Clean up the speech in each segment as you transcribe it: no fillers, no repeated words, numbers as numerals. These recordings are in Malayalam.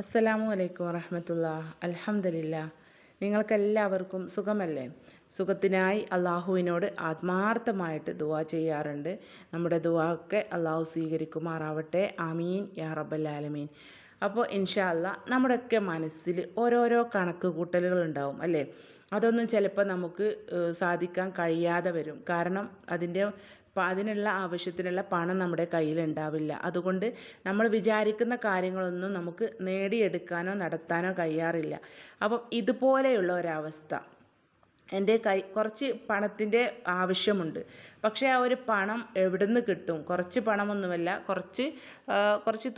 അസ്സലാമു അലൈക്കും വറഹ്മത്തുള്ളാഹി. അൽഹംദുലില്ലാ. നിങ്ങൾക്കെല്ലാവർക്കും സുഖമല്ലേ? സുഖത്തിനായി അള്ളാഹുവിനോട് ആത്മാർത്ഥമായിട്ട് ദുആ ചെയ്യാറുണ്ട്. നമ്മുടെ ദുആ ഒക്കെ അള്ളാഹു സ്വീകരിക്കുമാറാവട്ടെ. ആമീൻ യാ റബ്ബൽ ആലമീൻ. അപ്പോൾ ഇൻഷാ അല്ലാ നമ്മുടെയൊക്കെ മനസ്സിൽ ഓരോരോ കണക്ക് കൂട്ടലുകൾ ഉണ്ടാവും അല്ലേ? അതൊന്നും ചിലപ്പോൾ നമുക്ക് സാധിക്കാൻ കഴിയാതെ വരും. കാരണം അതിനുള്ള ആവശ്യത്തിനുള്ള പണം നമ്മുടെ കയ്യിലുണ്ടാവില്ല. അതുകൊണ്ട് നമ്മൾ വിചാരിക്കുന്ന കാര്യങ്ങളൊന്നും നമുക്ക് നേടിയെടുക്കാനോ നടത്താനോ കഴിയാറില്ല. അപ്പം ഇതുപോലെയുള്ള ഒരവസ്ഥ, എൻ്റെ കുറച്ച് പണത്തിൻ്റെ ആവശ്യമുണ്ട്. പക്ഷേ ആ ഒരു പണം എവിടെ നിന്ന് കിട്ടും? കുറച്ച് പണമൊന്നുമല്ല, കുറച്ച്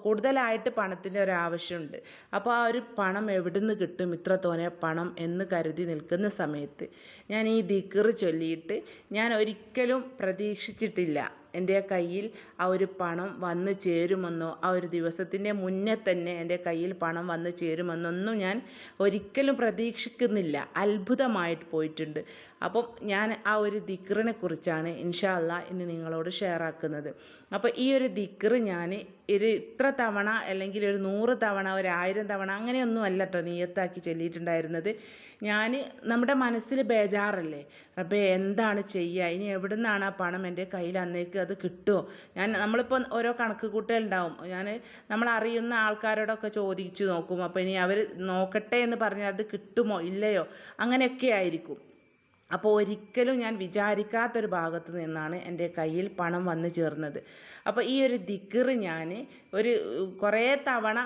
കൂടുതലായിട്ട് പണത്തിൻ്റെ ഒരാവശ്യമുണ്ട്. അപ്പോൾ ആ ഒരു പണം എവിടെ നിന്ന് കിട്ടും, ഇത്ര തോനെ പണം എന്ന് കരുതി നിൽക്കുന്ന സമയത്ത് ഞാൻ ഈ ദിക്ർ ചൊല്ലിയിട്ട് ഞാൻ ഒരിക്കലും പ്രതീക്ഷിച്ചിട്ടില്ല എൻ്റെ കയ്യിൽ ആ ഒരു പണം വന്നു ചേരുമെന്നോ ആ ഒരു ദിവസത്തിൻ്റെ മുന്നേ തന്നെ എൻ്റെ കയ്യിൽ പണം വന്നു ചേരുമെന്നൊന്നും ഞാൻ ഒരിക്കലും പ്രതീക്ഷിക്കുന്നില്ല. അത്ഭുതമായിട്ട് പോയിട്ടുണ്ട്. അപ്പം ഞാൻ ആ ഒരു ദിക്റിനെ കുറിച്ചാണ് ഇൻഷാ അല്ലാ ഇന്ന് നിങ്ങളോട് ഷെയർ ആക്കുന്നത്. അപ്പോൾ ഈ ഒരു ദിക്ർ ഞാൻ ഇത്ര തവണ അല്ലെങ്കിൽ ഒരു 100 തവണ 1000 തവണ അങ്ങനെയൊന്നും അല്ല കേട്ടോ നിയത്താക്കി ചൊല്ലിയിട്ടുണ്ടായിരുന്നത്. നമ്മുടെ മനസ്സിൽ ബേജാറല്ലേ, റബ്ബേ എന്താണ് ചെയ്യുക, ഇനി എവിടെ നിന്നാണ് ആ പണം എൻ്റെ കയ്യിൽ അന്നേക്ക് അത് കിട്ടുമോ? നമ്മളിപ്പോൾ ഓരോ കണക്ക് കൂട്ടലുണ്ടാവും. നമ്മൾ അറിയുന്ന ആൾക്കാരോടൊക്കെ ചോദിച്ചു നോക്കും. അപ്പോൾ ഇനി അവർ നോക്കട്ടെ എന്ന് പറഞ്ഞാൽ അത് കിട്ടുമോ ഇല്ലയോ അങ്ങനെയൊക്കെ ആയിരിക്കും. അപ്പോൾ ഒരിക്കലും ഞാൻ വിചാരിക്കാത്തൊരു ഭാഗത്ത് നിന്നാണ് എൻ്റെ കയ്യിൽ പണം വന്നു ചേർന്നത്. അപ്പോൾ ഈ ഒരു ദിക്ർ ഞാൻ കുറേ തവണ,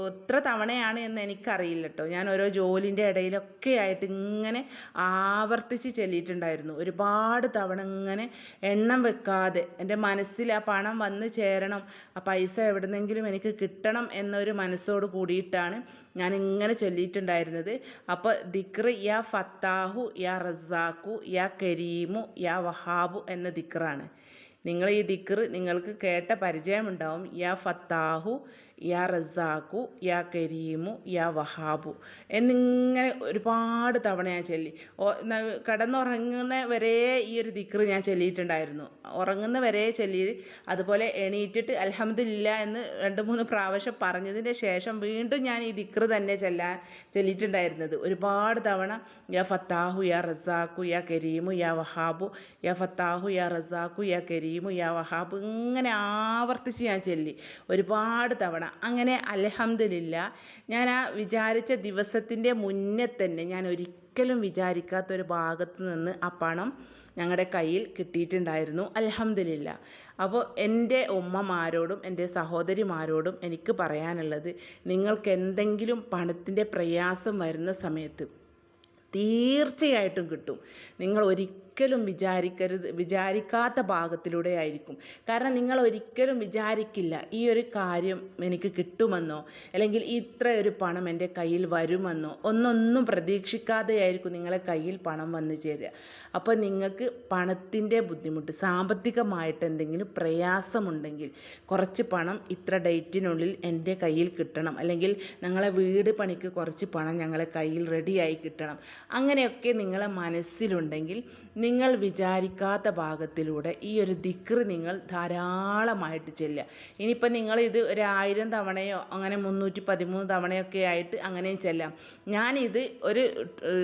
എത്ര തവണയാണ് എന്ന് എനിക്കറിയില്ല കേട്ടോ. ഞാൻ ഓരോ ജോലിൻ്റെ ഇടയിലൊക്കെ ആയിട്ട് ഇങ്ങനെ ആവർത്തിച്ച് ചൊല്ലിയിട്ടുണ്ടായിരുന്നു. ഒരുപാട് തവണ ഇങ്ങനെ എണ്ണം വെക്കാതെ എൻ്റെ മനസ്സിൽ ആ പണം വന്നു ചേരണം, ആ പൈസ എവിടുന്നെങ്കിലും എനിക്ക് കിട്ടണം എന്നൊരു മനസ്സോട് കൂടിയിട്ടാണ് ഞാൻ ഇങ്ങനെ ചൊല്ലിയിട്ടുണ്ടായിരുന്നത്. അപ്പോൾ ദിക്ർ യാ ഫത്താഹു യാ റസാഖു യാ കരീമു യാ വഹാബു എന്ന ദിക്റാണ്. നിങ്ങൾ ഈ ദിക്ർ നിങ്ങൾക്ക് കേട്ട പരിചയമുണ്ടാവും. യാ ഫത്താഹു യാ റസാഖു യാ കരീമു യാ വഹാബു എന്നിങ്ങനെ ഒരുപാട് തവണ ഞാൻ ചൊല്ലി. കിടന്നുറങ്ങുന്ന വരെ ഈ ഒരു ദിക്ർ ഞാൻ ചൊല്ലിയിട്ടുണ്ടായിരുന്നു. ഉറങ്ങുന്ന വരെ ചൊല്ലി. അതുപോലെ എണീറ്റിട്ട് അൽഹംദുലില്ലാ എന്ന് 2-3 പ്രാവശ്യം പറഞ്ഞതിൻ്റെ ശേഷം വീണ്ടും ഞാൻ ഈ ദിക്ർ തന്നെ ചൊല്ലിയിട്ടുണ്ടായിരുന്നത്. ഒരുപാട് തവണ യാ ഫത്താഹു യാ റസാഖു യാ കരീമു യാ വഹാബു യാ ഫത്താഹു യാ റസാഖു യാ കരീമു യാ വഹാബ് ഇങ്ങനെ ആവർത്തിച്ച് ഞാൻ ചൊല്ലി ഒരുപാട് തവണ. അങ്ങനെ അൽഹംദുലില്ലാ ഞാൻ ആ വിചാരിച്ച ദിവസത്തിൻ്റെ മുന്നേ തന്നെ ഞാൻ ഒരിക്കലും വിചാരിക്കാത്തൊരു ഭാഗത്ത് നിന്ന് ആ പണം ഞങ്ങളുടെ കയ്യിൽ കിട്ടിയിട്ടുണ്ടായിരുന്നു. അൽഹംദുലില്ലാ. അപ്പോൾ എൻ്റെ ഉമ്മമാരോടും എൻ്റെ സഹോദരിമാരോടും എനിക്ക് പറയാനുള്ളത്, നിങ്ങൾക്ക് എന്തെങ്കിലും പണത്തിൻ്റെ പ്രയാസം വരുന്ന സമയത്ത് തീർച്ചയായിട്ടും കിട്ടും. നിങ്ങൾ ഒരിക്കലും വിചാരിക്കാത്ത ഭാഗത്തിലൂടെ ആയിരിക്കും. കാരണം നിങ്ങൾ ഒരിക്കലും വിചാരിക്കില്ല ഈ ഒരു കാര്യം എനിക്ക് കിട്ടുമെന്നോ അല്ലെങ്കിൽ ഇത്ര ഒരു പണം എൻ്റെ കയ്യിൽ വരുമെന്നോ ഒന്നും പ്രതീക്ഷിക്കാതെയായിരിക്കും നിങ്ങളെ കയ്യിൽ പണം വന്നു ചേരുക. അപ്പോൾ നിങ്ങൾക്ക് പണത്തിൻ്റെ ബുദ്ധിമുട്ട്, സാമ്പത്തികമായിട്ട് എന്തെങ്കിലും പ്രയാസമുണ്ടെങ്കിൽ കുറച്ച് പണം ഇത്ര ഡേറ്റിനുള്ളിൽ എൻ്റെ കയ്യിൽ കിട്ടണം, അല്ലെങ്കിൽ ഞങ്ങളെ വീട് പണിക്ക് കുറച്ച് പണം ഞങ്ങളെ കയ്യിൽ റെഡിയായി കിട്ടണം, അങ്ങനെയൊക്കെ നിങ്ങളെ മനസ്സിലുണ്ടെങ്കിൽ നിങ്ങൾ വിചാരിക്കാത്ത ഭാഗത്തിലൂടെ ഈ ഒരു ദിക്ർ നിങ്ങൾ ധാരാളമായിട്ട് ചൊല്ലുക. ഇനിയിപ്പോൾ നിങ്ങളിത് 1000 തവണയോ അങ്ങനെ 313 തവണയൊക്കെ ആയിട്ട് അങ്ങനെയും ചെല്ലാം. ഞാനിത്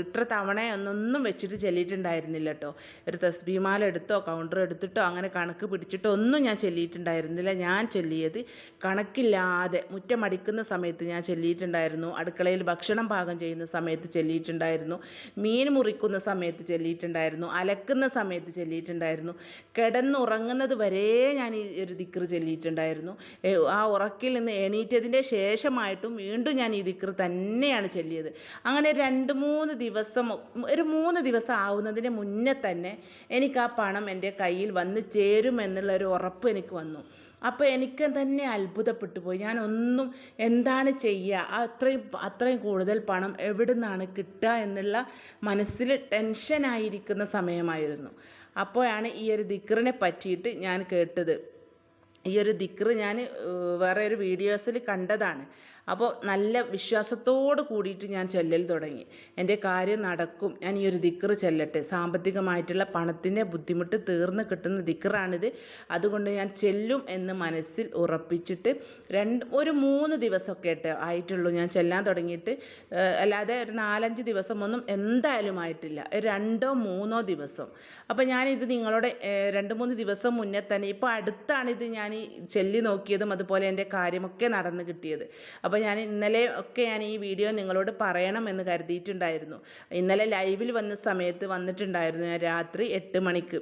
ഇത്ര തവണയൊന്നും വെച്ചിട്ട് ചൊല്ലിയിട്ടുണ്ടായിരുന്നില്ല കേട്ടോ. ഒരു തസ്ബീമാല എടുത്തോ കൗണ്ടർ എടുത്തിട്ടോ അങ്ങനെ കണക്ക് പിടിച്ചിട്ടോ ഒന്നും ഞാൻ ചൊല്ലിയിട്ടുണ്ടായിരുന്നില്ല. ഞാൻ ചൊല്ലിയത് കണക്കില്ലാതെ മുറ്റമടിക്കുന്ന സമയത്ത് ഞാൻ ചൊല്ലിയിട്ടുണ്ടായിരുന്നു, അടുക്കളയിൽ ഭക്ഷണം പാകം ചെയ്യുന്ന സമയത്ത് ചൊല്ലിയിട്ടുണ്ടായിരുന്നു, മീൻ മുറിക്കുന്ന സമയത്ത് ചൊല്ലിയിട്ടുണ്ടായിരുന്നു, അലക്കുന്ന സമയത്ത് ചൊല്ലിയിട്ടുണ്ടായിരുന്നു, കിടന്നുറങ്ങുന്നത് വരെ ഞാൻ ഈ ഒരു ദിക്ർ ചൊല്ലിയിട്ടുണ്ടായിരുന്നു. ആ ഉറക്കിൽ നിന്ന് എണീറ്റതിൻ്റെ ശേഷമായിട്ടും വീണ്ടും ഞാൻ ഈ ദിക്ർ തന്നെയാണ് ചൊല്ലിയത്. അങ്ങനെ 2-3 ദിവസം, ഒരു 3 ദിവസം ആവുന്നതിന് മുന്നേ തന്നെ എനിക്ക് ആ പണം എൻ്റെ കയ്യിൽ വന്ന് ചേരുമെന്നുള്ളൊരു ഉറപ്പ് എനിക്ക് വന്നു. അപ്പോൾ എനിക്ക് തന്നെ അത്ഭുതപ്പെട്ടു പോയി. ഞാനൊന്നും എന്താണ് ചെയ്യുക, അത്രയും കൂടുതൽ പണം എവിടെ നിന്നാണ് കിട്ടുക എന്നുള്ള മനസ്സിൽ ടെൻഷനായിരിക്കുന്ന സമയമായിരുന്നു. അപ്പോഴാണ് ഈ ഒരു ദിക്റിനെ പറ്റിയിട്ട് ഞാൻ കേട്ടത്. ഈ ഒരു ദിക്റ് ഞാൻ വേറെ ഒരു വീഡിയോസിൽ കണ്ടതാണ്. അപ്പോൾ നല്ല വിശ്വാസത്തോട് കൂടിയിട്ട് ഞാൻ ചൊല്ലൽ തുടങ്ങി. എൻ്റെ കാര്യം നടക്കും, ഞാൻ ഈ ഒരു ദിക്റ് ചൊല്ലട്ടെ, സാമ്പത്തികമായിട്ടുള്ള പണത്തിൻ്റെ ബുദ്ധിമുട്ട് തീർന്ന് കിട്ടുന്ന ദിക്റാണിത്, അതുകൊണ്ട് ഞാൻ ചെല്ലും എന്ന് മനസ്സിൽ ഉറപ്പിച്ചിട്ട് ഒരു 3 ദിവസമൊക്കെ ആയിട്ടുള്ളൂ ഞാൻ ചെല്ലാൻ തുടങ്ങിയിട്ട്. അല്ലാതെ ഒരു 4-5 ദിവസമൊന്നും എന്തായാലും ആയിട്ടില്ല, 2-3 ദിവസം. അപ്പോൾ ഞാനിത് നിങ്ങളോട് 2-3 ദിവസം മുന്നേ തന്നെ, ഇപ്പോൾ അടുത്താണിത് ഞാൻ ചെല്ലി നോക്കിയതും അതുപോലെ എൻ്റെ കാര്യമൊക്കെ നടന്ന് കിട്ടിയത്. അപ്പോൾ ഞാൻ ഇന്നലെ ഒക്കെ ഞാൻ ഈ വീഡിയോ നിങ്ങളോട് പറയണമെന്ന് കരുതിയിട്ടുണ്ടായിരുന്നു. ഇന്നലെ ലൈവിൽ വന്ന സമയത്ത് വന്നിട്ടുണ്ടായിരുന്നു ഞാൻ രാത്രി 8 മണിക്ക്.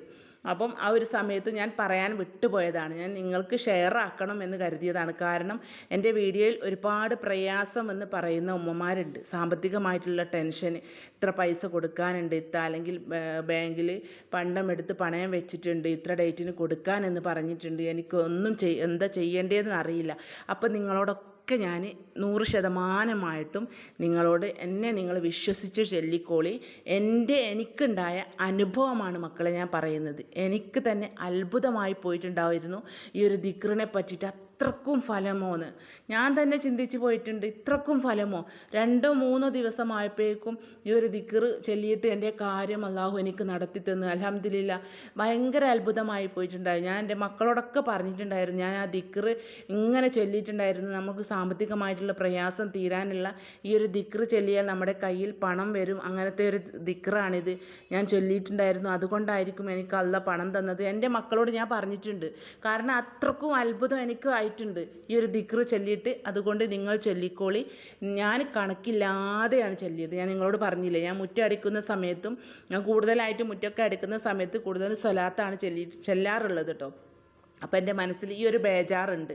അപ്പം ആ ഒരു സമയത്ത് ഞാൻ പറയാൻ വിട്ടുപോയതാണ്. ഞാൻ നിങ്ങൾക്ക് ഷെയർ ആക്കണം എന്ന് കരുതിയതാണ്. കാരണം എൻ്റെ വീഡിയോയിൽ ഒരുപാട് പ്രയാസം എന്ന് പറയുന്ന ഉമ്മമാരുണ്ട്. സാമ്പത്തികമായിട്ടുള്ള ടെൻഷൻ, ഇത്ര പൈസ കൊടുക്കാനുണ്ട്, അല്ലെങ്കിൽ ബാങ്കിൽ പണ്ടമെടുത്ത് പണയം വെച്ചിട്ടുണ്ട്, ഇത്ര ഡേറ്റിന് കൊടുക്കാനെന്ന് പറഞ്ഞിട്ടുണ്ട്, എനിക്കൊന്നും എന്താ ചെയ്യേണ്ടതെന്ന് അറിയില്ല. അപ്പം നിങ്ങളോടൊക്കെ ഞാൻ 100% നിങ്ങളോട് നിങ്ങൾ വിശ്വസിച്ച് ചൊല്ലിക്കോളി. എനിക്കുണ്ടായ അനുഭവമാണ് മക്കളെ ഞാൻ പറയുന്നത്. എനിക്ക് തന്നെ അത്ഭുതമായി പോയിട്ടുണ്ടായിരുന്നു ഈ ഒരു ദിക്റിനെ പറ്റിയിട്ട്. ഇത്രക്കും ഫലമോന്ന് ഞാൻ തന്നെ ചിന്തിച്ച് പോയിട്ടുണ്ട്. ഇത്രക്കും ഫലമോ? 2-3 ദിവസമായപ്പോഴേക്കും ഈ ഒരു ദിക്റ് ചൊല്ലിയിട്ട് എൻ്റെ കാര്യം അള്ളാഹു എനിക്ക് നടത്തി തന്നു. അൽഹംദുലില്ലാ, ഭയങ്കര അത്ഭുതമായി പോയിട്ടുണ്ടായിരുന്നു. ഞാൻ എൻ്റെ മക്കളോടൊക്കെ പറഞ്ഞിട്ടുണ്ടായിരുന്നു, ഞാൻ ആ ദിക്റ് ഇങ്ങനെ ചൊല്ലിയിട്ടുണ്ടായിരുന്നു. നമുക്ക് സാമ്പത്തികമായിട്ടുള്ള പ്രയാസം തീരാനുള്ള ഈ ഒരു ദിക്റ് ചൊല്ലിയാൽ നമ്മുടെ കയ്യിൽ പണം വരും, അങ്ങനത്തെ ഒരു ദിക്റാണിത് ഞാൻ ചൊല്ലിയിട്ടുണ്ടായിരുന്നു. അതുകൊണ്ടായിരിക്കും എനിക്ക് അള്ളാഹ് പണം തന്നത്. എൻ്റെ മക്കളോട് ഞാൻ പറഞ്ഞിട്ടുണ്ട്. കാരണം അത്രക്കും അത്ഭുതം എനിക്ക് ആയിട്ടുണ്ട് ഈ ഒരു ദിക്റ് ചൊല്ലിയിട്ട്. അതുകൊണ്ട് നിങ്ങൾ ചൊല്ലിക്കോളി. ഞാൻ കണക്കില്ലാതെയാണ് ചൊല്ലിയത്. ഞാൻ നിങ്ങളോട് പറഞ്ഞില്ലേ, ഞാൻ മുറ്റം അടിക്കുന്ന സമയത്തും ഞാൻ കൂടുതലായിട്ട് മുറ്റമൊക്കെ അടിക്കുന്ന സമയത്ത് കൂടുതലും സ്വലാത്താണ് ചെല്ലാറുള്ളത് കേട്ടോ. അപ്പോൾ എൻ്റെ മനസ്സിൽ ഈ ഒരു ബേജാറുണ്ട്.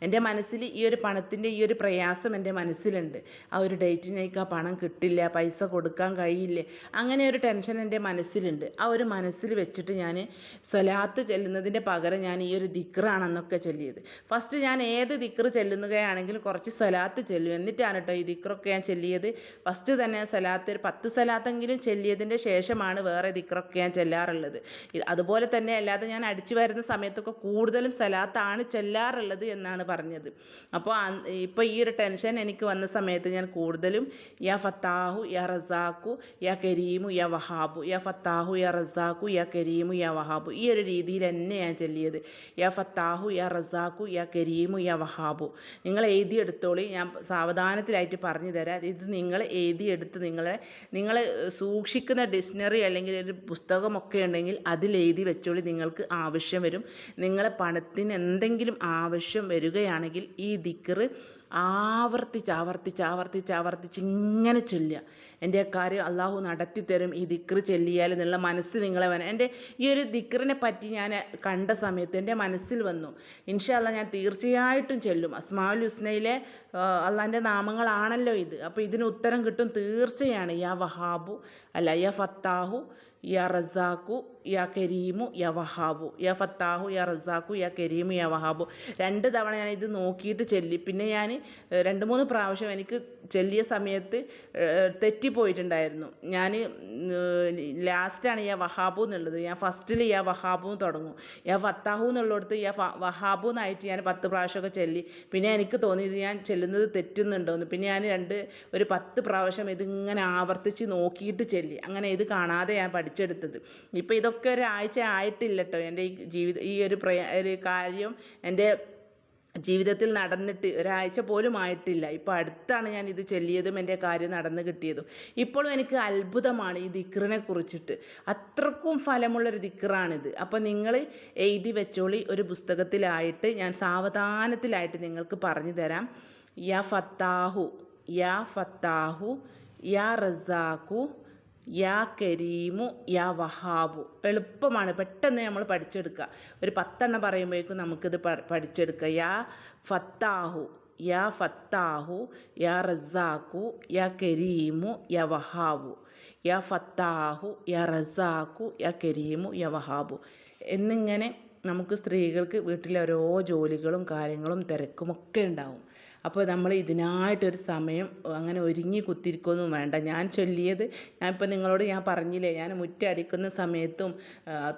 എൻ്റെ മനസ്സിൽ ഈ ഒരു പണത്തിൻ്റെ ഈ ഒരു പ്രയാസം എൻ്റെ മനസ്സിലുണ്ട്. ആ ഒരു ഡേറ്റിനേക്ക് ആ പണം കിട്ടില്ല, പൈസ കൊടുക്കാൻ കഴിയില്ലേ, അങ്ങനെ ഒരു ടെൻഷൻ എൻ്റെ മനസ്സിലുണ്ട്. ആ ഒരു മനസ്സിൽ വെച്ചിട്ട് ഞാൻ സ്വലാത്ത് ചെല്ലുന്നതിൻ്റെ പകരം ഞാൻ ഈ ഒരു ദിക്റാണെന്നൊക്കെ ചൊല്ലിയത്. ഫസ്റ്റ് ഞാൻ ഏത് ദിക്റ് ചെല്ലുകയാണെങ്കിലും കുറച്ച് സ്വലാത്ത് ചെല്ലും, എന്നിട്ടാണ് കേട്ടോ ഈ ദിക്റൊക്കെ ഞാൻ ചൊല്ലിയത്. ഫസ്റ്റ് തന്നെ സ്വലാത്ത് ഒരു 10 സ്വലാത്തെങ്കിലും ചൊല്ലിയതിൻ്റെ ശേഷമാണ് വേറെ ദിക്റൊക്കെ ഞാൻ ചെല്ലാറുള്ളത്. അതുപോലെ തന്നെ അല്ലാതെ ഞാൻ അടിച്ചു വരുന്ന സമയത്തൊക്കെ കൂടുതലും സ്വലാത്താണ് ചെല്ലാറുള്ളത് എന്നാണ് പറഞ്ഞത്. അപ്പോൾ ഇപ്പോൾ ഈ ഒരു ടെൻഷൻ എനിക്ക് വന്ന സമയത്ത് ഞാൻ കൂടുതലും യാ ഫത്താഹു യാ റസാഖു യാ കരീമു യാ വഹാബു, യാ ഫത്താഹു യാ റസാഖു യാ കരീമു യാ വഹാബു, ഈ ഒരു രീതിയിൽ തന്നെ ഞാൻ ചൊല്ലിയത്. യാ ഫത്താഹു യാ റസാഖു യാ കരീമു യാ വഹാബു. നിങ്ങൾ എഴുതിയെടുത്തോളി, ഞാൻ സാവധാനത്തിലായിട്ട് പറഞ്ഞു തരാം. ഇത് നിങ്ങൾ എഴുതിയെടുത്ത് നിങ്ങൾ സൂക്ഷിക്കുന്ന ഡിക്ഷണറി അല്ലെങ്കിൽ ഒരു പുസ്തകമൊക്കെ ഉണ്ടെങ്കിൽ അതിൽ എഴുതി വെച്ചോളി. നിങ്ങൾക്ക് ആവശ്യം വരും. നിങ്ങളെ പണത്തിന് എന്തെങ്കിലും ആവശ്യം വരികയാണെങ്കിൽ ഈ ദിക്റ് ആവർത്തിച്ച് ഇങ്ങനെ ചൊല്ലുക. എൻ്റെ കാര്യം അള്ളാഹു നടത്തി തരും ഈ ദിക്റ് ചൊല്ലിയാൽ എന്നുള്ള മനസ്സ് നിങ്ങളെ വേണം. എൻ്റെ ഈ ഒരു ദിക്റിനെ പറ്റി ഞാൻ കണ്ട സമയത്ത് എൻ്റെ മനസ്സിൽ വന്നു, ഇൻഷാ അല്ലാഹ് ഞാൻ തീർച്ചയായിട്ടും ചൊല്ലും. അസ്മാഉൽ ഹുസ്നയിലെ അള്ളാഹിൻ്റെ നാമങ്ങളാണല്ലോ ഇത്. അപ്പോൾ ഇതിന് ഉത്തരം കിട്ടും തീർച്ചയാണ്. യാ വഹാബു യാ ഫത്താഹു യാ റസാഖു യാ കരീമു യാ വഹാബു, യാ ഫത്താഹു യാ റസാഖു യാ കരീമു യാ വഹാബു. 2 തവണ ഞാൻ ഇത് നോക്കിയിട്ട് ചൊല്ലി. പിന്നെ ഞാൻ 2-3 പ്രാവശ്യം എനിക്ക് ചൊല്ലിയ സമയത്ത് തെറ്റിപ്പോയിട്ടുണ്ടായിരുന്നു. ഞാൻ ലാസ്റ്റാണ് യാ വഹാബു എന്നുള്ളത്. ഞാൻ ഫസ്റ്റിൽ യാ വഹാബു തുടങ്ങും, യാ ഫത്താഹു എന്നുള്ളിടത്ത് യാ വഹാബു എന്നായിട്ട് ഞാൻ 10 പ്രാവശ്യമൊക്കെ ചൊല്ലി. പിന്നെ എനിക്ക് തോന്നി ഇത് ഞാൻ ചെല്ലുന്നത് തെറ്റുന്നുണ്ടോയെന്ന്. പിന്നെ ഞാൻ ഒരു 10 പ്രാവശ്യം ഇതിങ്ങനെ ആവർത്തിച്ച് നോക്കിയിട്ട് ചൊല്ലി. അങ്ങനെ ഇത് കാണാതെ ഞാൻ പഠിച്ചെടുത്തത്. ഇപ്പോൾ ഇതൊക്കെ ഒരാഴ്ച ആയിട്ടില്ല കേട്ടോ. എൻ്റെ ഈ ഒരു കാര്യം എൻ്റെ ജീവിതത്തിൽ നടന്നിട്ട് ഒരാഴ്ച പോലും ആയിട്ടില്ല. ഇപ്പോൾ അടുത്താണ് ഞാൻ ഇത് ചൊല്ലിയതും എൻ്റെ കാര്യം നടന്ന് കിട്ടിയതും. ഇപ്പോഴും എനിക്ക് അത്ഭുതമാണ് ഈ ദിക്റിനെ കുറിച്ചിട്ട്. അത്രക്കും ഫലമുള്ളൊരു ദിക്റാണിത്. അപ്പോൾ നിങ്ങൾ എഴുതി വെച്ചോളി ഒരു പുസ്തകത്തിലായിട്ട്. ഞാൻ സാവധാനത്തിലായിട്ട് നിങ്ങൾക്ക് പറഞ്ഞു തരാം. യാ ഫത്താഹു യാ ഫത്താഹു യാ റസാഖു യാ കരീമു യാ വഹാബു. എളുപ്പമാണ്, പെട്ടെന്ന് നമ്മൾ പഠിച്ചെടുക്കുക. ഒരു 10 പറയുമ്പോഴേക്കും നമുക്കിത് പഠിച്ചെടുക്കുക. യാ ഫത്താഹു യാ ഫത്താഹു യാ റസാഖു യാ കരീമു യാ വഹാബു, യാ ഫത്താഹു യാ റസാഖു യാ കരീമു യാ വഹാബു എന്നിങ്ങനെ. നമുക്ക് സ്ത്രീകൾക്ക് വീട്ടിലെ ഓരോ ജോലികളും കാര്യങ്ങളും തിരക്കുമൊക്കെ ഉണ്ടാവും. അപ്പോൾ നമ്മൾ ഇതിനായിട്ടൊരു സമയം അങ്ങനെ ഒരുങ്ങി കുത്തിരിക്കൊന്നും വേണ്ട. ഞാൻ ചൊല്ലിയത് ഞാനിപ്പോൾ നിങ്ങളോട് ഞാൻ പറഞ്ഞില്ലേ, ഞാൻ മുറ്റടിക്കുന്ന സമയത്തും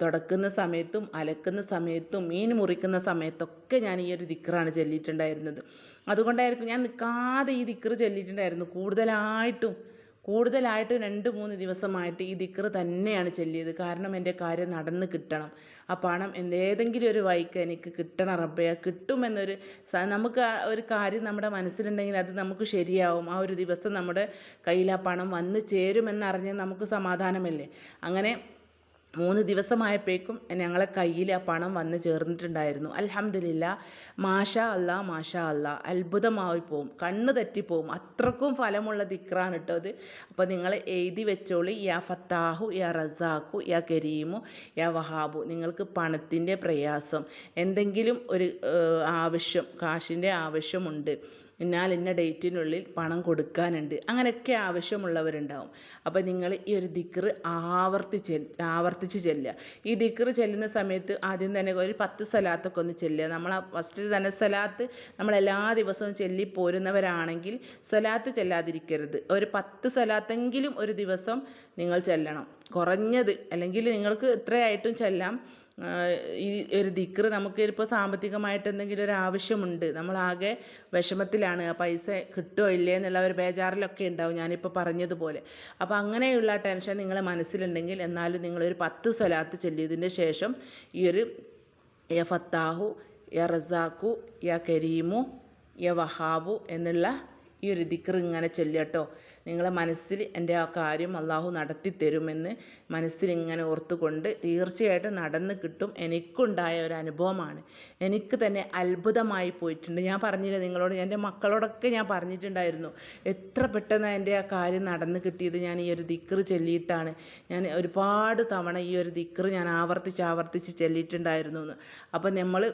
തുടക്കുന്ന സമയത്തും അലക്കുന്ന സമയത്തും മീൻ മുറിക്കുന്ന സമയത്തൊക്കെ ഞാൻ ഈ ഒരു ദിക്റാണ് ചൊല്ലിയിട്ടുണ്ടായിരുന്നത്. അതുകൊണ്ടായിരിക്കും ഞാൻ നിൽക്കാതെ ഈ ദിക്റ് ചൊല്ലിയിട്ടുണ്ടായിരുന്നു. കൂടുതലായിട്ടും 2-3 ദിവസമായിട്ട് ഈ ദിക്റ് തന്നെയാണ് ചൊല്ലിയത്. കാരണം എൻ്റെ കാര്യം നടന്ന് കിട്ടണം. ആ പണം ഏതെങ്കിലും ഒരു വഴിക്ക് എനിക്ക് കിട്ടണം റബ്ബേ. കിട്ടുമെന്നൊരു നമുക്ക് ഒരു കാര്യം നമ്മുടെ മനസ്സിലുണ്ടെങ്കിൽ അത് നമുക്ക് ശരിയാവും. ആ ഒരു ദിവസം നമ്മുടെ കയ്യിൽ ആ പണം വന്ന് ചേരുമെന്നറിഞ്ഞാൽ നമുക്ക് സമാധാനമല്ലേ. അങ്ങനെ 3 ദിവസമായപ്പോഴേക്കും ഞങ്ങളെ കയ്യിൽ ആ പണം വന്ന് ചേർന്നിട്ടുണ്ടായിരുന്നു. അൽഹംദുലില്ലാ, മാഷാ അല്ലാ മാഷാ അല്ലാ, അത്ഭുതമായി പോവും, കണ്ണ് തെറ്റിപ്പോവും. അത്രക്കും ഫലമുള്ള ദിക്റാണ് കേട്ടോ അത്. അപ്പോൾ നിങ്ങൾ എഴുതി വെച്ചോളി. യാ ഫത്താഹു യാ റസാഖു യാ കരീമു യാ വഹാബു. നിങ്ങൾക്ക് പണത്തിൻ്റെ പ്രയാസം, എന്തെങ്കിലും ഒരു ആവശ്യം, കാശിൻ്റെ ആവശ്യമുണ്ട്, ഇന്ന ഡേറ്റിനുള്ളിൽ പണം കൊടുക്കാനുണ്ട്, അങ്ങനെയൊക്കെ ആവശ്യമുള്ളവരുണ്ടാവും. അപ്പോൾ നിങ്ങൾ ഈ ഒരു ദിക്റ് ആവർത്തിച്ച് ചെല്ലുക. ഈ ദിക്റ് ചെല്ലുന്ന സമയത്ത് ആദ്യം തന്നെ ഒരു 10 സ്വലാത്തൊക്കെ ഒന്ന് ചെല്ലുക. നമ്മൾ ഫസ്റ്റ് തന്നെ സ്വലാത്ത് നമ്മളെല്ലാ ദിവസവും ചൊല്ലി പോരുന്നവരാണെങ്കിൽ സ്വലാത്ത് ചെല്ലാതിരിക്കരുത്. ഒരു 10 സ്വലാത്തെങ്കിലും ഒരു ദിവസം നിങ്ങൾ ചെല്ലണം, കുറഞ്ഞത്. അല്ലെങ്കിൽ നിങ്ങൾക്ക് എത്രയായിട്ടും ചെല്ലാം. ഈ ഒരു ദിക്റ് നമുക്ക് ഇപ്പോൾ സാമ്പത്തികമായിട്ട് എന്തെങ്കിലും ഒരു ആവശ്യമുണ്ട്, നമ്മളാകെ വിഷമത്തിലാണ്, ആ പൈസ കിട്ടുമോ ഇല്ലേ എന്നുള്ള ഒരു ബേജാറിലൊക്കെ ഉണ്ടാവും ഞാനിപ്പോൾ പറഞ്ഞതുപോലെ. അപ്പോൾ അങ്ങനെയുള്ള ടെൻഷൻ നിങ്ങളെ മനസ്സിലുണ്ടെങ്കിൽ എന്നാലും നിങ്ങളൊരു 10 സ്വലാത്ത് ചൊല്ലിയതിൻ്റെ ശേഷം ഈ ഒരു യ ഫത്താഹു യ റസാഖു യ കരീമു യ വഹാബു എന്നുള്ള ഈ ഒരു ദിക്റ് ഇങ്ങനെ ചൊല്ലുക. നിങ്ങളെ മനസ്സിൽ എൻ്റെ ആ കാര്യം അള്ളാഹു നടത്തി തരുമെന്ന് മനസ്സിൽ ഇങ്ങനെ ഓർത്തുകൊണ്ട് തീർച്ചയായിട്ടും നടന്ന് കിട്ടും. എനിക്കുണ്ടായ ഒരു അനുഭവമാണ്, എനിക്ക് തന്നെ അത്ഭുതമായി പോയിട്ടുണ്ട്. ഞാൻ പറഞ്ഞില്ല നിങ്ങളോട്, എൻ്റെ മക്കളോടൊക്കെ ഞാൻ പറഞ്ഞിട്ടുണ്ടായിരുന്നു എത്ര പെട്ടെന്ന് എൻ്റെ ആ കാര്യം നടന്ന് കിട്ടിയത് ഞാൻ ഈ ഒരു ദിക്റ് ചൊല്ലിയിട്ടാണ്. ഞാൻ ഒരുപാട് തവണ ഈ ഒരു ദിക്റ് ഞാൻ ആവർത്തിച്ച് ചൊല്ലിയിട്ടുണ്ടായിരുന്നു എന്ന്. അപ്പോൾ നമ്മൾ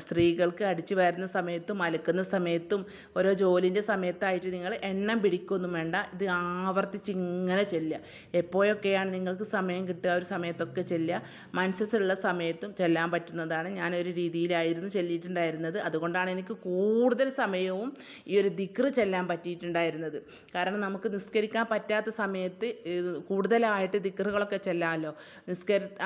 സ്ത്രീകൾക്ക് അടിച്ചു വരുന്ന സമയത്തും അലക്കുന്ന സമയത്തും ഓരോ ജോലിൻ്റെ സമയത്തായിട്ട് നിങ്ങൾ എണ്ണം പിടിക്കൊന്നും വേണ്ട, ഇത് ആവർത്തിച്ച് ഇങ്ങനെ ചെല്ലുക. എപ്പോഴൊക്കെയാണ് നിങ്ങൾക്ക് സമയം കിട്ടുക ഒരു സമയത്തൊക്കെ ചെല്ലുക. മനസ്സുള്ള സമയത്തും ചെല്ലാൻ പറ്റുന്നതാണ്. ഞാനൊരു രീതിയിലായിരുന്നു ചൊല്ലിയിട്ടുണ്ടായിരുന്നത്. അതുകൊണ്ടാണ് എനിക്ക് കൂടുതൽ സമയവും ഈ ഒരു ദിക്റ് ചെല്ലാൻ പറ്റിയിട്ടുണ്ടായിരുന്നത്. കാരണം നമുക്ക് നിസ്കരിക്കാൻ പറ്റാത്ത സമയത്ത് കൂടുതലായിട്ട് ദിക്റുകളൊക്കെ ചെല്ലാമല്ലോ.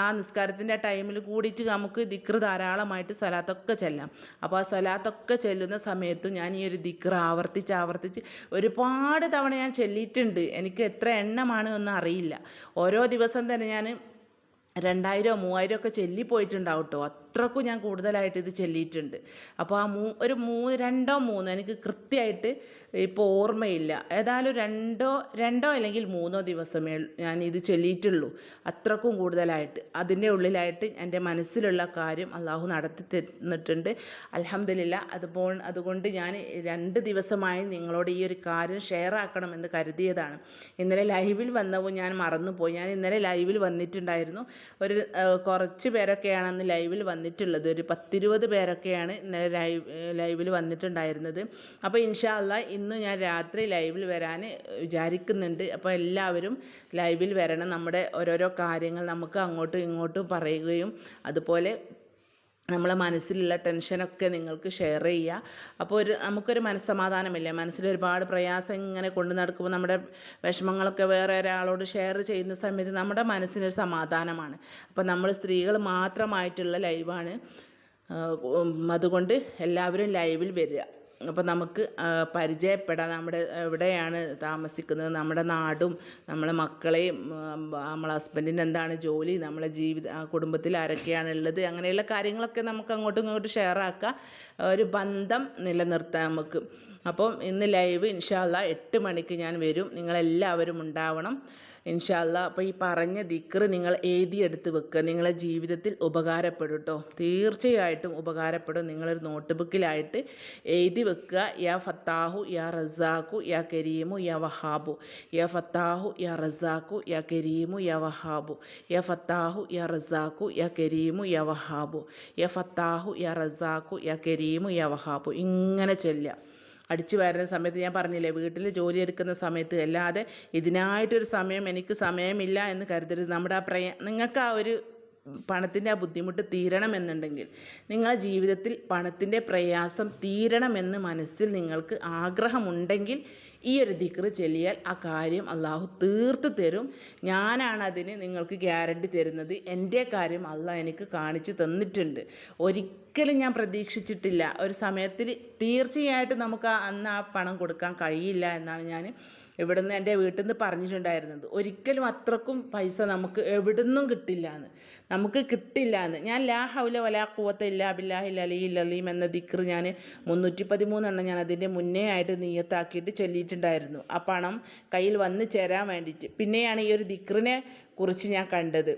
ആ നിസ്കാരത്തിൻ്റെ ടൈമിൽ കൂടിയിട്ട് നമുക്ക് ദിക്റ് ധാരാളമായിട്ട് സ്വലാത്തൊക്കെ ചെല്ലാം. അപ്പോൾ ആ സ്വലാത്തൊക്കെ ചെല്ലുന്ന സമയത്തും ഞാൻ ഈ ഒരു ദിക്റ് ആവർത്തിച്ച് ഒരുപാട് തവണ ഞാൻ ചൊല്ലിയിട്ടുണ്ട്. എനിക്ക് എത്ര എണ്ണമാണ് ഒന്നും അറിയില്ല. ഓരോ ദിവസം തന്നെ ഞാൻ 2000-3000 ഒക്കെ ചൊല്ലിപ്പോയിട്ടുണ്ടാവും കേട്ടോ. അത്രക്കും ഞാൻ കൂടുതലായിട്ട് ഇത് ചൊല്ലിയിട്ടുണ്ട്. അപ്പോൾ ആ ഒരു 2-3 എനിക്ക് കൃത്യമായിട്ട് ഇപ്പോൾ ഓർമ്മയില്ല. ഏതായാലും രണ്ടോ അല്ലെങ്കിൽ 3 ദിവസമേ ഞാൻ ഇത് ചൊല്ലിയിട്ടുള്ളൂ. അത്രക്കും കൂടുതലായിട്ട് അതിൻ്റെ ഉള്ളിലായിട്ട് എൻ്റെ മനസ്സിലുള്ള കാര്യം അള്ളാഹു നടത്തി തന്നിട്ടുണ്ട്. അൽഹംദുലില്ലാ. അതുകൊണ്ട് ഞാൻ 2 ദിവസമായി നിങ്ങളോട് ഈ ഒരു കാര്യം ഷെയർ ആക്കണമെന്ന് കരുതിയതാണ്. ഇന്നലെ ലൈവിൽ വന്നപ്പോൾ ഞാൻ മറന്നുപോയി. ഞാൻ ഇന്നലെ ലൈവിൽ വന്നിട്ടുണ്ടായിരുന്നു. ഒരു കുറച്ച് പേരൊക്കെയാണ് അന്ന് ലൈവിൽ വന്നിട്ടുള്ളത്. ഒരു 10-20 പേരൊക്കെയാണ് ഇന്നലെ ലൈവിൽ വന്നിട്ടുണ്ടായിരുന്നത്. അപ്പോൾ ഇൻഷാ അല്ലാഹ് ഇന്ന് ഞാൻ രാത്രി ലൈവിൽ വരാൻ വിചാരിക്കുന്നുണ്ട്. അപ്പോൾ എല്ലാവരും ലൈവിൽ വരണം. നമ്മുടെ ഓരോരോ കാര്യങ്ങൾ നമുക്ക് അങ്ങോട്ടും ഇങ്ങോട്ടും പറയുകയും അതുപോലെ നമ്മളെ മനസ്സിലുള്ള ടെൻഷനൊക്കെ നിങ്ങൾക്ക് ഷെയർ ചെയ്യുക. അപ്പോൾ നമുക്കൊരു മനസ്സമാധാനമില്ല. മനസ്സിൽ ഒരുപാട് പ്രയാസം ഇങ്ങനെ കൊണ്ടു നടക്കുമ്പോൾ നമ്മുടെ വിഷമങ്ങളൊക്കെ വേറെ ഒരാളോട് ഷെയർ ചെയ്യുന്ന സമയത്ത് നമ്മുടെ മനസ്സിനൊരു സമാധാനമാണ്. അപ്പോൾ നമ്മൾ സ്ത്രീകൾ മാത്രമായിട്ടുള്ള ലൈവാണ്. അതുകൊണ്ട് എല്ലാവരും ലൈവിൽ വരിക. അപ്പോൾ നമുക്ക് പരിചയപ്പെടാം, നമ്മുടെ എവിടെയാണ് താമസിക്കുന്നത്, നമ്മുടെ നാടും നമ്മളെ മക്കളെയും നമ്മളെ ഹസ്ബൻഡിന് എന്താണ് ജോലി, നമ്മളെ കുടുംബത്തിൽ ആരൊക്കെയാണ് ഉള്ളത്, അങ്ങനെയുള്ള കാര്യങ്ങളൊക്കെ നമുക്ക് അങ്ങോട്ടും ഇങ്ങോട്ടും ഷെയർ ആക്കാം. ഒരു ബന്ധം നിലനിർത്താം നമുക്ക്. അപ്പം ഇന്ന് ലൈവ് ഇൻഷാ അല്ലാഹ് 8 മണിക്ക് ഞാൻ വരും. നിങ്ങളെല്ലാവരും ഉണ്ടാവണം ഇൻഷാ അല്ലാഹ്. അപ്പോൾ ഈ പറഞ്ഞ ദിക്റ് നിങ്ങൾ എഴുതിയെടുത്ത് വെക്കുക. നിങ്ങളെ ജീവിതത്തിൽ ഉപകാരപ്പെടും കേട്ടോ, തീർച്ചയായിട്ടും ഉപകാരപ്പെടും. നിങ്ങളൊരു നോട്ട് ബുക്കിലായിട്ട് എഴുതി വെക്കുക. യാ ഫത്താഹു യാ റസാഖു യാ കരീമു യാ വഹാബു, യാ ഫത്താഹു യാ റസാഖു യാ കരീമു യാ വഹാബു, യാ ഫത്താഹു യാ റസാഖു യാ കരീമു യാ വഹാബു, യാ ഫത്താഹു യാ റസാഖു യാ കരീമു യാ വഹാബു. ഇങ്ങനെ ചൊല്ലുക. അടിച്ചു വരുന്ന സമയത്ത് ഞാൻ പറഞ്ഞില്ലേ, വീട്ടിൽ ജോലി എടുക്കുന്ന സമയത്ത്, അല്ലാതെ ഇതിനായിട്ടൊരു സമയം എനിക്ക് സമയമില്ല എന്ന് കരുതരുത്. നമ്മുടെ നിങ്ങൾക്ക് ആ ഒരു പണത്തിൻ്റെ ആ ബുദ്ധിമുട്ട് തീരണമെന്നുണ്ടെങ്കിൽ, നിങ്ങളുടെ ജീവിതത്തിൽ പണത്തിൻ്റെ പ്രയാസം തീരണമെന്ന് മനസ്സിൽ നിങ്ങൾക്ക് ആഗ്രഹമുണ്ടെങ്കിൽ ഈ ഒരു ദിക്ർ ചൊല്ലിയാൽ ആ കാര്യം അള്ളാഹു തീർത്ത് തരും. ഞാനാണ് അതിന് നിങ്ങൾക്ക് ഗ്യാരണ്ടി തരുന്നത്. എൻ്റെ കാര്യം അള്ളാഹ് എനിക്ക് കാണിച്ചു തന്നിട്ടുണ്ട്. ഒരിക്കലും ഞാൻ പ്രതീക്ഷിച്ചിട്ടില്ല. ഒരു സമയത്തിൽ തീർച്ചയായിട്ടും നമുക്ക് അന്ന് ആ പണം കൊടുക്കാൻ കഴിയില്ല എന്നാണ് ഞാൻ ഇവിടുന്ന് എൻ്റെ വീട്ടിൽ നിന്ന് പറഞ്ഞിട്ടുണ്ടായിരുന്നത്. ഒരിക്കലും അത്രക്കും പൈസ നമുക്ക് എവിടുന്നും കിട്ടില്ല എന്ന്, നമുക്ക് കിട്ടില്ല എന്ന്. ഞാൻ ലാ ഹൗല വലാ ഖുവത ഇല്ലാ ബില്ലാഹിൽ അലിയിൽ അലീം എന്ന ദിക്ർ ഞാൻ 313 ഞാൻ അതിൻ്റെ മുന്നേ ആയിട്ട് നിയ്യത്താക്കിയിട്ട് ചൊല്ലിയിട്ടുണ്ടായിരുന്നു, ആ പണം കയ്യിൽ വന്ന് ചേരാൻ വേണ്ടിയിട്ട്. പിന്നെയാണ് ഈ ഒരു ദിക്റിനെ കുറിച്ച് ഞാൻ കണ്ടത്.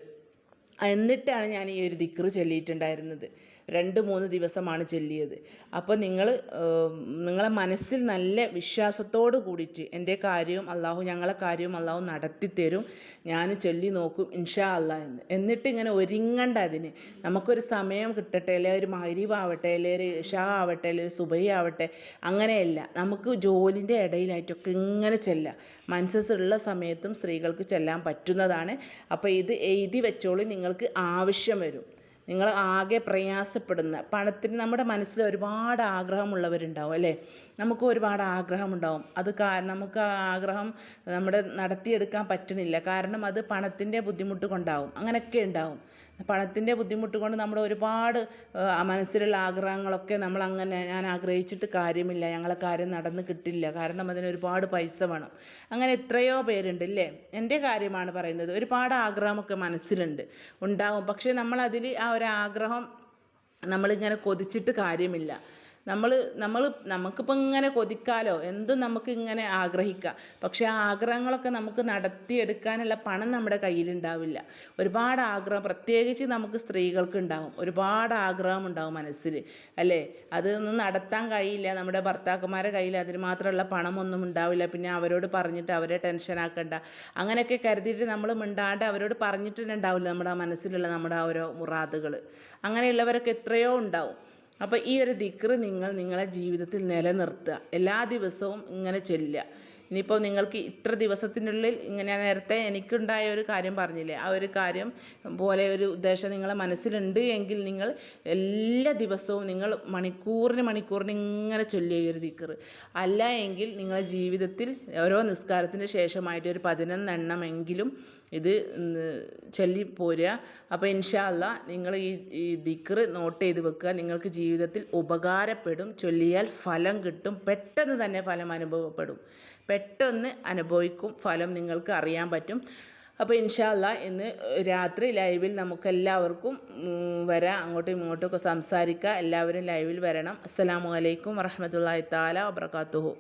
എന്നിട്ടാണ് ഞാൻ ഈ ഒരു ദിക്ർ ചൊല്ലിയിട്ടുണ്ടായിരുന്നത്. 2-3 ദിവസമാണ് ചൊല്ലിയത്. അപ്പോൾ നിങ്ങളെ മനസ്സിൽ നല്ല വിശ്വാസത്തോട് കൂടിയിട്ട് എൻ്റെ കാര്യവും അള്ളാഹു, ഞങ്ങളെ കാര്യവും അള്ളാഹു നടത്തി തരും, ഞാൻ ചൊല്ലി നോക്കും ഇൻഷാ അള്ളാഹ് എന്ന്. എന്നിട്ട് ഇങ്ങനെ ഒരുങ്ങണ്ട അതിന്. നമുക്കൊരു സമയം കിട്ടട്ടെ, അല്ലെങ്കിൽ ഒരു മഗ്‌രിബ് ആവട്ടെ, അല്ലെങ്കിൽ ഒരു ഇശാ ആവട്ടെ, അല്ലെങ്കിൽ ഒരു സുബഹി ആവട്ടെ, അങ്ങനെയല്ല. നമുക്ക് ജോലിൻ്റെ ഇടയിലായിട്ടൊക്കെ ഇങ്ങനെ ചെല്ലാം. മനസ്സുള്ള സമയത്തും സ്ത്രീകൾക്ക് ചെല്ലാൻ പറ്റുന്നതാണ്. അപ്പോൾ ഇത് എഴുതി വെച്ചോളൂ. നിങ്ങൾക്ക് ആവശ്യം വരും. നിങ്ങൾ ആകെ പ്രയാസപ്പെടുന്ന പണത്തിന്, നമ്മുടെ മനസ്സിൽ ഒരുപാട് ആഗ്രഹമുള്ളവരുണ്ടാവും അല്ലേ? നമുക്ക് ഒരുപാട് ആഗ്രഹമുണ്ടാവും. അത് നമുക്ക് ആ ആഗ്രഹം നടത്തിയെടുക്കാൻ പറ്റുന്നില്ല. കാരണം അത് പണത്തിൻ്റെ ബുദ്ധിമുട്ട് കൊണ്ടാവും. അങ്ങനെയൊക്കെ ഉണ്ടാവും. പണത്തിൻ്റെ ബുദ്ധിമുട്ട് കൊണ്ട് നമ്മുടെ ഒരുപാട് മനസ്സിലുള്ള ആഗ്രഹങ്ങളൊക്കെ ഞാൻ ആഗ്രഹിച്ചിട്ട് കാര്യമില്ല, ഞങ്ങളെ കാര്യം നടന്ന് കിട്ടില്ല, കാരണം അതിന് ഒരുപാട് പൈസ വേണം. അങ്ങനെ എത്രയോ പേരുണ്ട് അല്ലേ? എൻ്റെ കാര്യമാണ് പറയുന്നത്. ഒരുപാട് ആഗ്രഹമൊക്കെ മനസ്സിലുണ്ട്, ഉണ്ടാവും. പക്ഷേ നമ്മളതിൽ ആ ഒരു ആഗ്രഹം നമ്മളിങ്ങനെ കൊതിച്ചിട്ട് കാര്യമില്ല. നമുക്കിപ്പോൾ ഇങ്ങനെ കൊതിക്കാലോ, എന്തും നമുക്ക് ഇങ്ങനെ ആഗ്രഹിക്കാം. പക്ഷേ ആ ആഗ്രഹങ്ങളൊക്കെ നമുക്ക് നടത്തിയെടുക്കാനുള്ള പണം നമ്മുടെ കയ്യിലുണ്ടാവില്ല. ഒരുപാട് ആഗ്രഹം, പ്രത്യേകിച്ച് നമുക്ക് സ്ത്രീകൾക്ക് ഉണ്ടാവും, ഒരുപാട് ആഗ്രഹം ഉണ്ടാവും മനസ്സിൽ അല്ലേ? അതൊന്നും നടത്താൻ കഴിയില്ല. നമ്മുടെ ഭർത്താക്കന്മാരുടെ കയ്യിൽ അതിന് മാത്രമുള്ള പണമൊന്നും ഉണ്ടാവില്ല. പിന്നെ അവരോട് പറഞ്ഞിട്ട് അവരെ ടെൻഷനാക്കണ്ട, അങ്ങനെയൊക്കെ കരുതിയിട്ട് നമ്മൾ മിണ്ടാണ്ട് അവരോട് പറഞ്ഞിട്ട് തന്നെ ഉണ്ടാവില്ല നമ്മുടെ മനസ്സിലുള്ള നമ്മുടെ ഓരോ മുറാദുകൾ. അങ്ങനെയുള്ളവരൊക്കെ എത്രയോ ഉണ്ടാവും. അപ്പോൾ ഈ ഒരു ദിക്ർ നിങ്ങളെ ജീവിതത്തിൽ നിലനിർത്തുക. എല്ലാ ദിവസവും ഇങ്ങനെ ചൊല്ലുക. ഇനിയിപ്പോൾ നിങ്ങൾക്ക് ഇത്ര ദിവസത്തിനുള്ളിൽ ഇങ്ങനെ, നേരത്തെ എനിക്കുണ്ടായ ഒരു കാര്യം പറഞ്ഞില്ലേ, ആ ഒരു കാര്യം പോലെ ഒരു ഉദ്ദേശം നിങ്ങളെ മനസ്സിലുണ്ട് എങ്കിൽ നിങ്ങൾ എല്ലാ ദിവസവും നിങ്ങൾ മണിക്കൂറിന് ഇങ്ങനെ ചൊല്ലിയ ഒരു ദിക്ർ. അല്ല എങ്കിൽ നിങ്ങളുടെ ജീവിതത്തിൽ ഓരോ നിസ്കാരത്തിന് ശേഷമായിട്ട് ഒരു 11 എണ്ണമെങ്കിലും ഇത് ചൊല്ലിപ്പോരുക. അപ്പോൾ ഇൻഷാ അല്ലാഹ് നിങ്ങൾ ഈ ദിക്ർ നോട്ട് ചെയ്ത് വെക്കുക. നിങ്ങൾക്ക് ജീവിതത്തിൽ ഉപകാരപ്പെടും. ചൊല്ലിയാൽ ഫലം കിട്ടും. പെട്ടെന്ന് തന്നെ ഫലം അനുഭവപ്പെടും. പെട്ടെന്ന് അനുഭവിക്കും ഫലം, നിങ്ങൾക്ക് അറിയാൻ പറ്റും. അപ്പോൾ ഇൻഷാ അല്ലാഹ് ഇന്ന് രാത്രി ലൈവിൽ നമുക്കെല്ലാവർക്കും വരാം, അങ്ങോട്ടും ഇങ്ങോട്ടും ഒക്കെ സംസാരിക്കുക. എല്ലാവരും ലൈവിൽ വരണം. അസ്സലാമു അലൈക്കും വറഹ്മത്തുള്ളാഹി തആല വബറകാതുഹു.